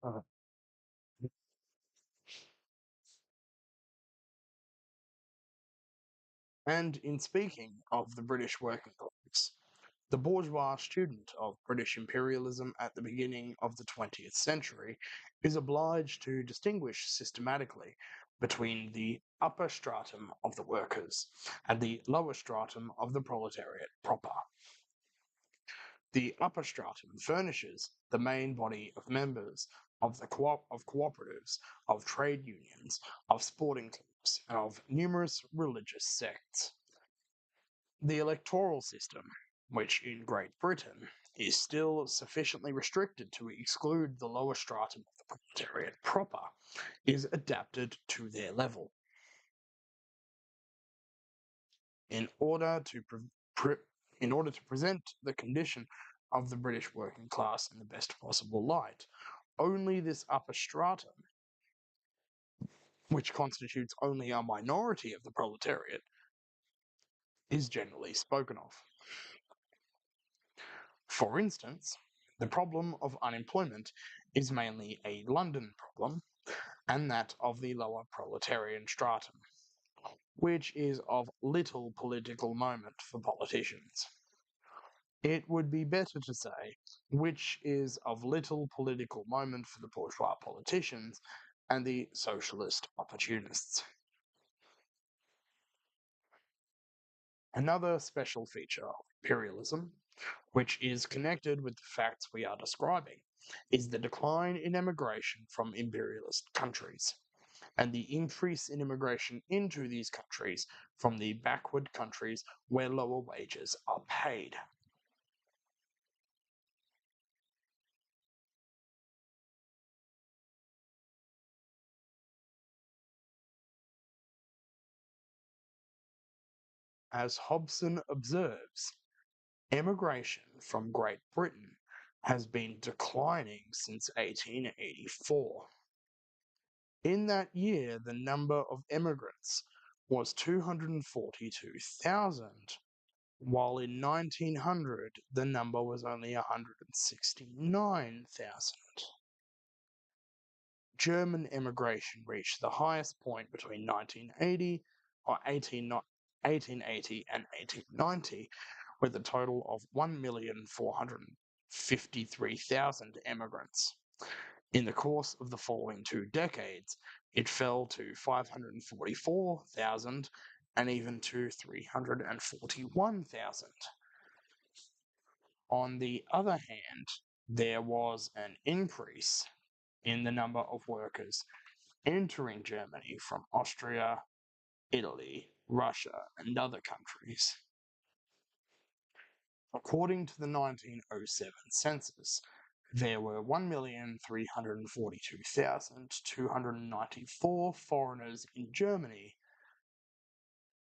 uh, and in speaking of the British working class, the bourgeois student of British imperialism at the beginning of the 20th century is obliged to distinguish systematically between the upper stratum of the workers and the lower stratum of the proletariat proper. The upper stratum furnishes the main body of members of the cooperatives, of trade unions, of sporting clubs, and of numerous religious sects. The electoral system, which in Great Britain is still sufficiently restricted to exclude the lower stratum of the proletariat proper, is adapted to their level. In order to present the condition of the British working class in the best possible light, only this upper stratum, which constitutes only a minority of the proletariat, is generally spoken of. For instance, the problem of unemployment is mainly a London problem, and that of the lower proletarian stratum, which is of little political moment for politicians. It would be better to say which is of little political moment for the bourgeois politicians and the socialist opportunists. Another special feature of imperialism, which is connected with the facts we are describing, is the decline in emigration from imperialist countries and the increase in immigration into these countries from the backward countries where lower wages are paid. As Hobson observes, emigration from Great Britain has been declining since 1884. In that year, the number of emigrants was 242,000, while in 1900 the number was only 169,000. German immigration reached the highest point between 1980 or 1880 and 1890, with a total of 1,453,000 immigrants. In the course of the following 2 decades, it fell to 544,000 and even to 341,000. On the other hand, there was an increase in the number of workers entering Germany from Austria, Italy, Russia, and other countries. According to the 1907 census, there were 1,342,294 foreigners in Germany,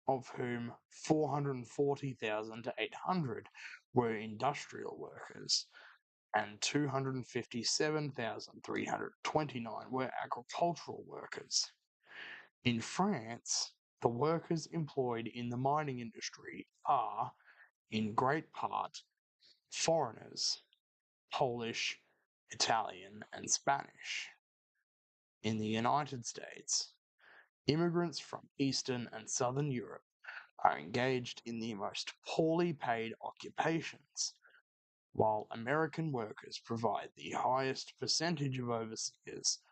of whom 440,800 were industrial workers and 257,329 were agricultural workers. In France, the workers employed in the mining industry are, in great part, foreigners, Polish, Italian, and Spanish. In the United States, immigrants from Eastern and Southern Europe are engaged in the most poorly paid occupations, while American workers provide the highest percentage of overseers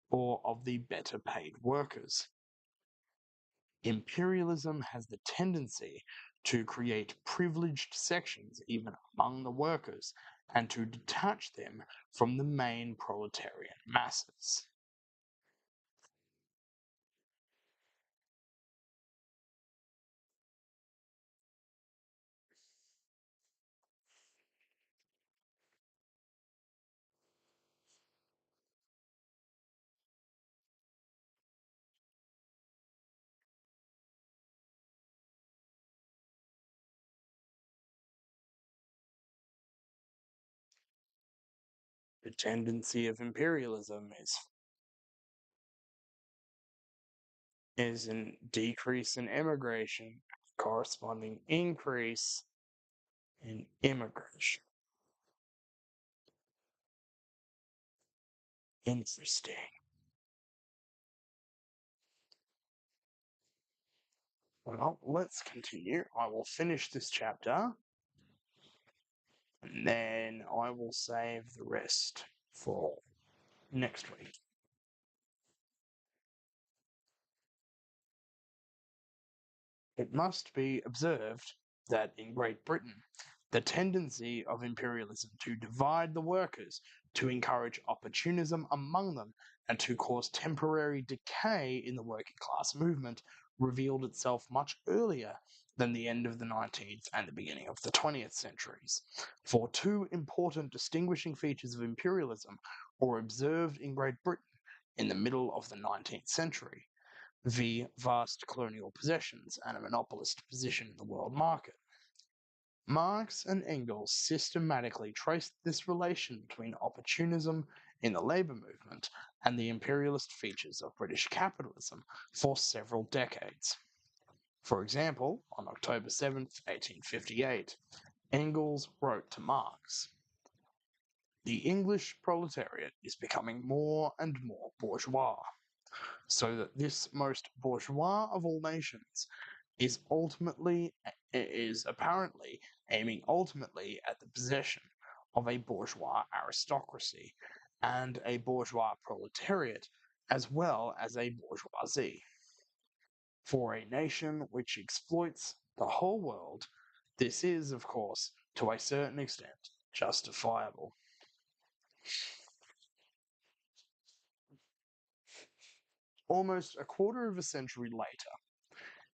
or of the better paid workers. Imperialism has the tendency to create privileged sections even among the workers and to detach them from the main proletarian masses. The tendency of imperialism is a decrease in immigration, corresponding increase in immigration. Interesting. Well, let's continue. I will finish this chapter and then I will save the rest for next week. It must be observed that in Great Britain, the tendency of imperialism to divide the workers, to encourage opportunism among them, and to cause temporary decay in the working class movement revealed itself much earlier than the end of the 19th and the beginning of the 20th centuries. For two important distinguishing features of imperialism were observed in Great Britain in the middle of the 19th century: the vast colonial possessions and a monopolist position in the world market. Marx and Engels systematically traced this relation between opportunism in the labour movement and the imperialist features of British capitalism for several decades. For example, on October 7, 1858, Engels wrote to Marx, "The English proletariat is becoming more and more bourgeois, so that this most bourgeois of all nations is apparently aiming ultimately at the possession of a bourgeois aristocracy and a bourgeois proletariat, as well as a bourgeoisie. For a nation which exploits the whole world, this is, of course, to a certain extent, justifiable. Almost a quarter of a century later,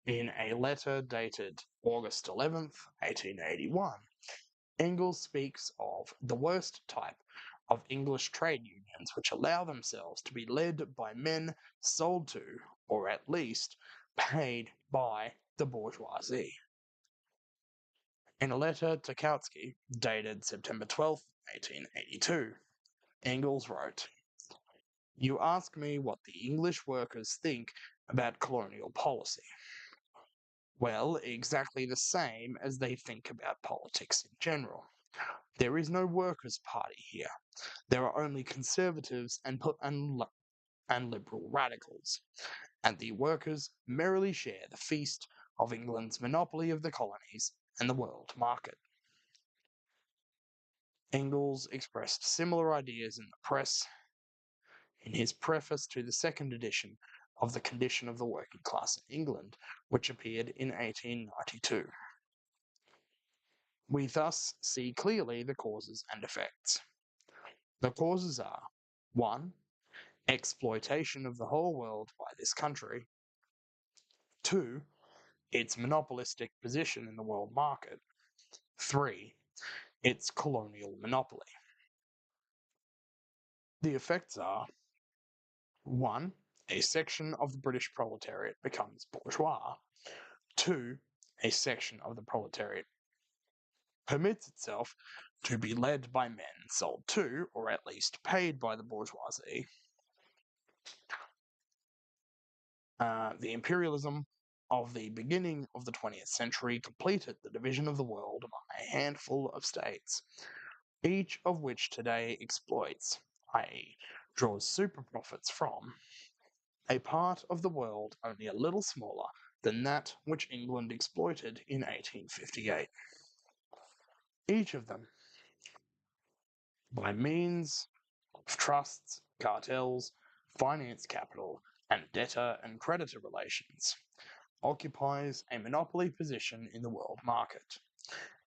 in a letter dated August 11th, 1881, Engels speaks of the worst type of English trade unions which allow themselves to be led by men sold to, or at least paid by, the bourgeoisie. In a letter to Kautsky, dated September 12th, 1882, Engels wrote, "You ask me what the English workers think about colonial policy. Well, exactly the same as they think about politics in general. There is no workers' party here. There are only conservatives and liberal radicals, and the workers merrily share the feast of England's monopoly of the colonies and the world market." Engels expressed similar ideas in the press in his preface to the second edition of The Condition of the Working Class in England, which appeared in 1892. We thus see clearly the causes and effects. The causes are 1. Exploitation of the whole world by this country. 2. Its monopolistic position in the world market. 3. Its colonial monopoly. The effects are 1. A section of the British proletariat becomes bourgeois. 2. A section of the proletariat permits itself to be led by men sold to, or at least paid by, the bourgeoisie. The imperialism of the beginning of the 20th century completed the division of the world among a handful of states, each of which today exploits, i.e., draws super profits from, a part of the world only a little smaller than that which England exploited in 1858. Each of them, by means of trusts, cartels, finance capital, and debtor and creditor relations, occupies a monopoly position in the world market.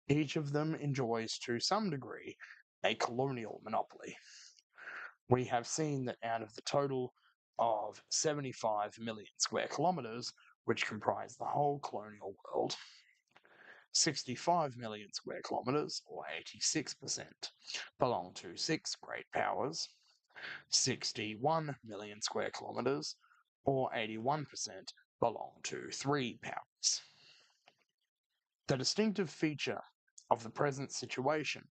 Each of them enjoys, to some degree, a colonial monopoly. We have seen that out of the total of 75 million square kilometres, which comprise the whole colonial world, 65 million square kilometres, or 86%, belong to 6 great powers. 61 million square kilometres, or 81%, belong to 3 powers. The distinctive feature of the present situation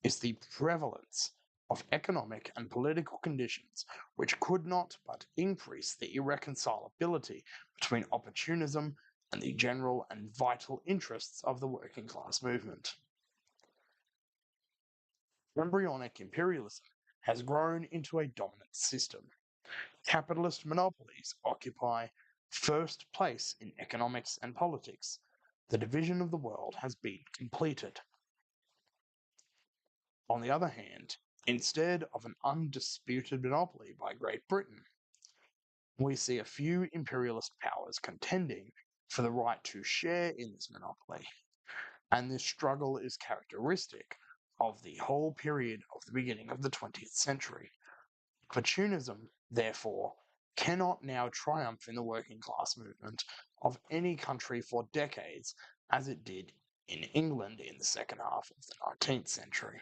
is the prevalence of economic and political conditions which could not but increase the irreconcilability between opportunism and the general and vital interests of the working class movement. Embryonic imperialism has grown into a dominant system. Capitalist monopolies occupy first place in economics and politics. The division of the world has been completed. On the other hand, instead of an undisputed monopoly by Great Britain, we see a few imperialist powers contending for the right to share in this monopoly, and this struggle is characteristic of the whole period of the beginning of the 20th century. Opportunism, therefore, cannot now triumph in the working class movement of any country for decades as it did in England in the second half of the 19th century.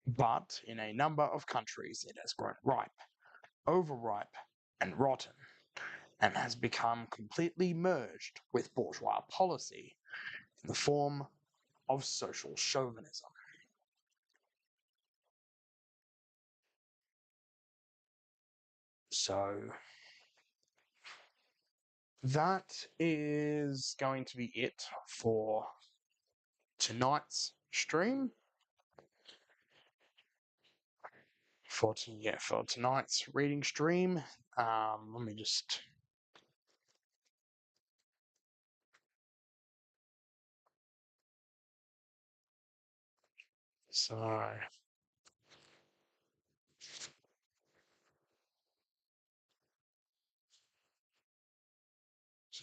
But in a number of countries it has grown ripe, overripe, and rotten, and has become completely merged with bourgeois policy in the form of social chauvinism. So that is going to be it for tonight's stream. For tonight's reading stream. Let me just So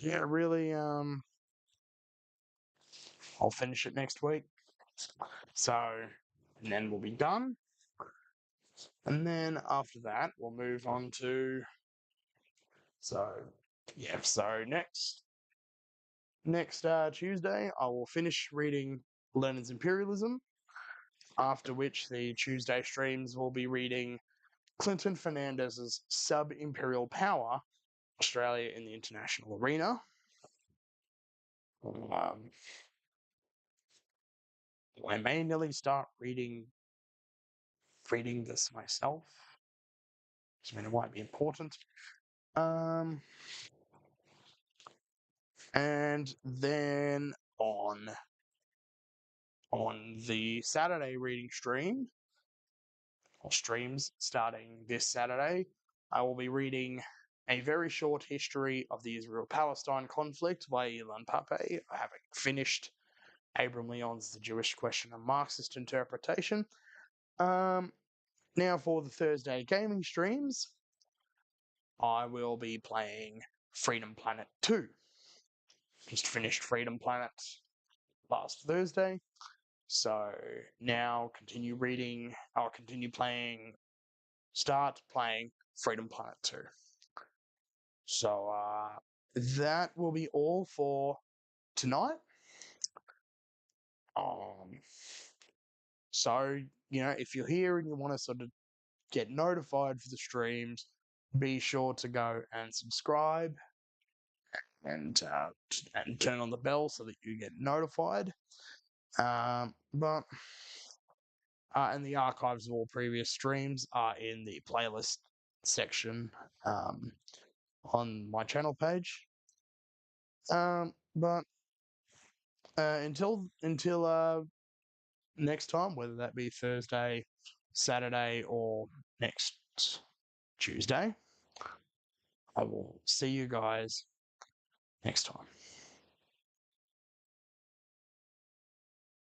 yeah, really, I'll finish it next week. So, and then we'll be done. And then after that, we'll move on to, so, yeah, so next Tuesday, I will finish reading Lenin's Imperialism, after which the Tuesday streams will be reading Clinton Fernandez's Sub-Imperial Power, Australia in the International Arena. I may nearly start reading this myself. I mean, it might be important. And then on the Saturday reading stream, or streams starting this Saturday, I will be reading A Very Short History of the Israel-Palestine Conflict by Ilan Pape. I haven't finished Abraham Leon's The Jewish Question and Marxist Interpretation. Now for the Thursday gaming streams, I will be playing Freedom Planet 2. Just finished Freedom Planet last Thursday. So now start playing Freedom Planet 2. So that will be all for tonight. So, if you're here and you want to sort of get notified for the streams, be sure to go and subscribe and turn on the bell so that you get notified. And the archives of all previous streams are in the playlist section on my channel page. But until next time, whether that be Thursday, Saturday, or next Tuesday, I will see you guys next time.